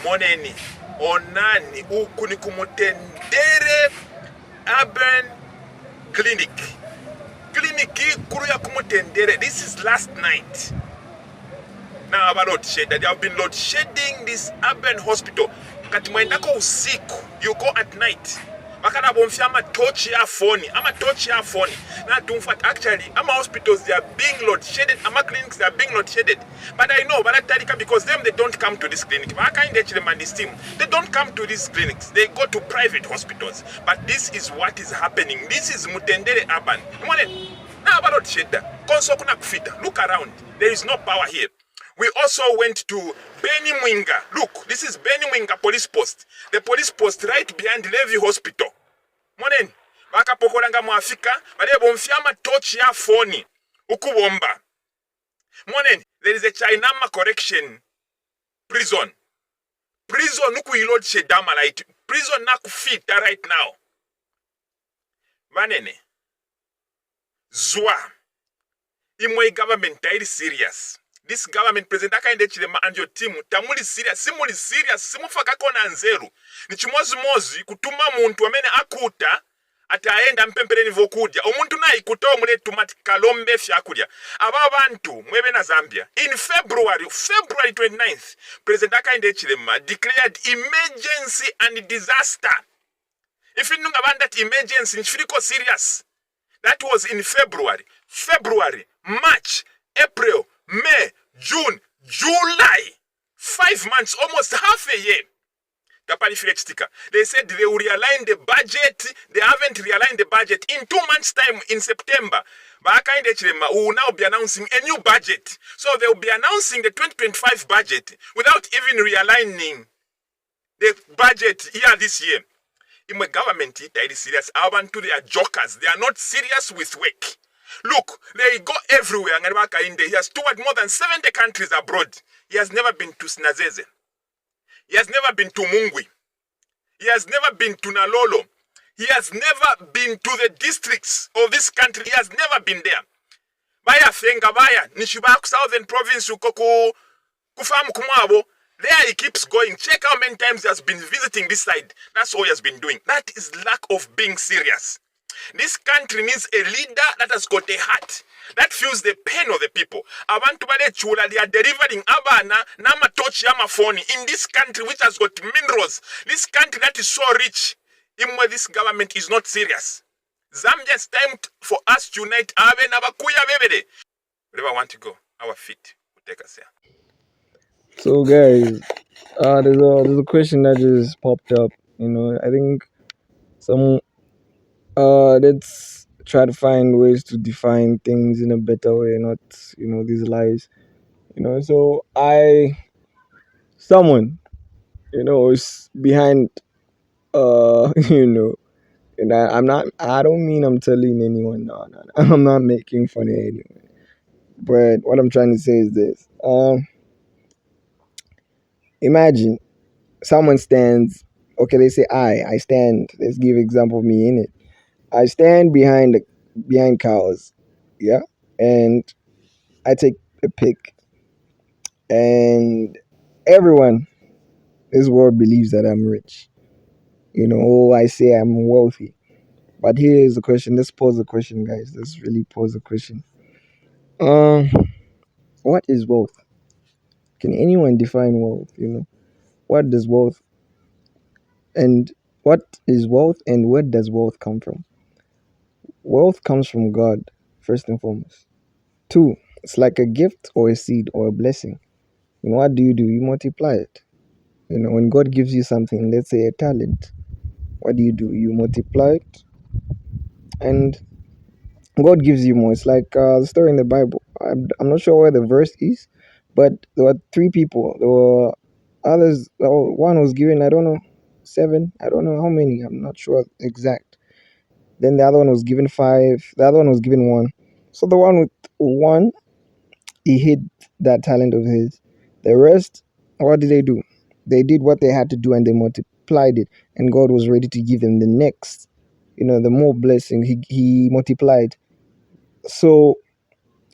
moneni onani uku ni kumutendere urban clinic kuru ya kumutendere. This is last night. Now about load shed. They have been load shedding this urban hospital. Kati mwendako usiku, you go at night. Makana bomfia ama torch ya phone. Na tumfat actually, ama hospitals they are being load shedded, ama clinics they are being load shedded. But I know, because them they don't come to this clinic. Maka in this team, they don't come to these clinics. They go to private hospitals. But this is what is happening. This is Mutendere urban. Now about load shed. Konso kuna kufita. Look around. There is no power here. We also went to Beni Mwinga. Look, this is Beni Mwinga police post. The police post right behind Levy Hospital. Monen, baka pokolanga mwafika, bale bomfiama torch ya phone. Ukubomba. Monen, there is a Chinama correction prison. Prison nuku ilod shedama light. Prison na kufita right now. Vanene. Zwa. Imwe government is serious. This government President Kasonde and your team tamuli serious, simufaka kona nzeru. Nichimozi mozi kutuma muntu amene akuta ataenda mpempere nivokudia. Omuntu na ikutoa mune tumati kalombe fyakudia. Aba bantu mwebe na Zambia. In February 29th, President Kasonde declared emergency and disaster. If you know about that emergency, it's serious. That was in February, March, April, May, June, July. 5 months, almost half a year. They said they will realign the budget. They haven't realigned the budget. In 2 months' time, in September, we will now be announcing a new budget. So they will be announcing the 2025 budget without even realigning the budget here this year. In my government, it is serious. Abantu, they are jokers. They are not serious with work. Look, they go everywhere. He has toured more than 70 countries abroad. He has never been to Snazeze. He has never been to Mungwi. He has never been to Nalolo. He has never been to the districts of this country. He has never been there. Baya Fenga Baya, Nishibaku Southern Province, Kufamu Kumabo. There he keeps going. Check how many times he has been visiting this side. That's all he has been doing. That is lack of being serious. This country needs a leader that has got a heart, that feels the pain of the people. Abantu bale chula, they are delivering abana nama touch yama phone in this country which has got minerals. This country that is so rich. Even where this government is not serious. Zambia, it's time for us to unite. Wherever I want to go, our feet will take us there. So guys, there's a question that just popped up. I think let's try to find ways to define things in a better way, not these lies. So someone is behind and I don't mean I'm telling anyone, no. I'm not making fun of anyone. But what I'm trying to say is this. Imagine someone stands, okay, they say I stand, let's give example of me in it. I stand behind cows, yeah, and I take a pic, and everyone in this world believes that I'm rich. I say I'm wealthy. But here is the question. Let's pose the question, guys. Let's really pose the question. What is wealth? Can anyone define wealth? What does wealth and what is wealth and where does wealth come from? Wealth comes from God, first and foremost. 2, it's like a gift or a seed or a blessing. What do? You multiply it. When God gives you something, let's say a talent, what do? You multiply it, and God gives you more. It's like the story in the Bible. I'm not sure where the verse is, but there were 3 people. There were others. One was given, I don't know, 7. I don't know how many. I'm not sure exact. Then the other one was given 5. The other one was given 1. So the one with 1, he hid that talent of his. The rest, what did they do? They did what they had to do and they multiplied it. And God was ready to give them the next, the more blessing. He multiplied. So,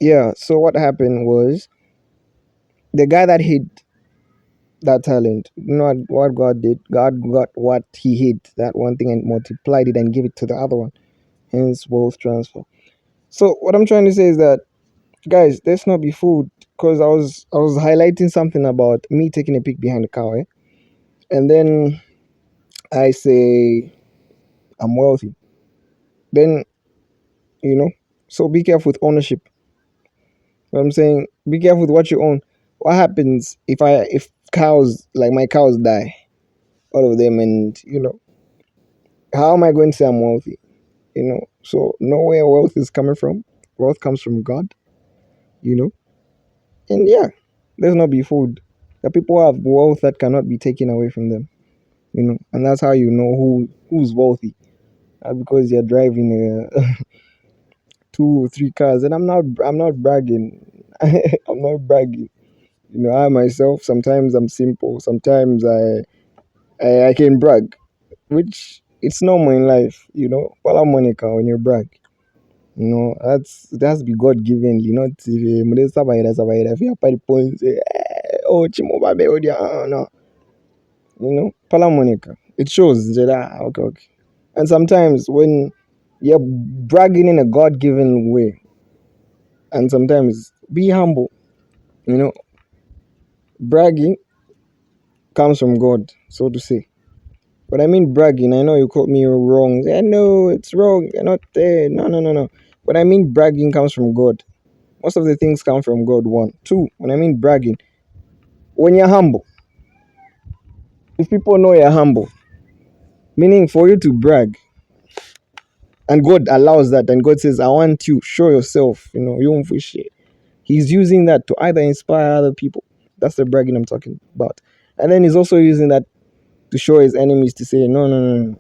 yeah. So what happened was the guy that hid that talent. You know what God did? God got what he hid, that one thing, and multiplied it and gave it to the other one. Hence wealth transfer. So what I'm trying to say is that, guys, let's not be fooled, because I was highlighting something about me taking a peek behind the car, eh? And then I say I'm wealthy. Then, you know, so be careful with ownership. What I'm saying, be careful with what you own. What happens if cows, like my cows, die, all of them, and how am I going to say I'm wealthy? So know where wealth is coming from. Wealth comes from God, you know, and yeah, let's not be fooled. The people have wealth that cannot be taken away from them, and that's how you know who's wealthy. Because you're driving two or three cars, and I'm not bragging. I'm not bragging. I myself, sometimes I'm simple. Sometimes I can brag, which it's normal in life. Pala Monica when you brag. That's be God given. Not modesta by if you party points. Oh, Chimo Babe, oh, no. Pala Monica. It shows that okay, okay. And sometimes when you're bragging in a God given way, and sometimes be humble. You know, bragging comes from God, so to say. But I mean bragging, I know you caught me wrong. Yeah, no, it's wrong. You're not there. No, no, no, no. But I mean bragging comes from God. Most of the things come from God. One. Two, when I mean bragging, when you're humble, if people know you're humble, meaning for you to brag, and God allows that, and God says, I want you, show yourself, you won't push it. He's using that to either inspire other people. That's the bragging I'm talking about. And then he's also using that to show his enemies to say, no, no, no, no.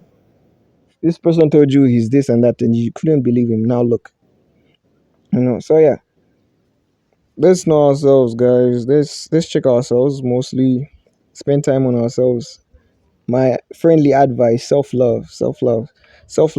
This person told you he's this and that, and you couldn't believe him. Now look. So yeah. Let's know ourselves, guys. Let's check ourselves mostly. Spend time on ourselves. My friendly advice: self love, self love, self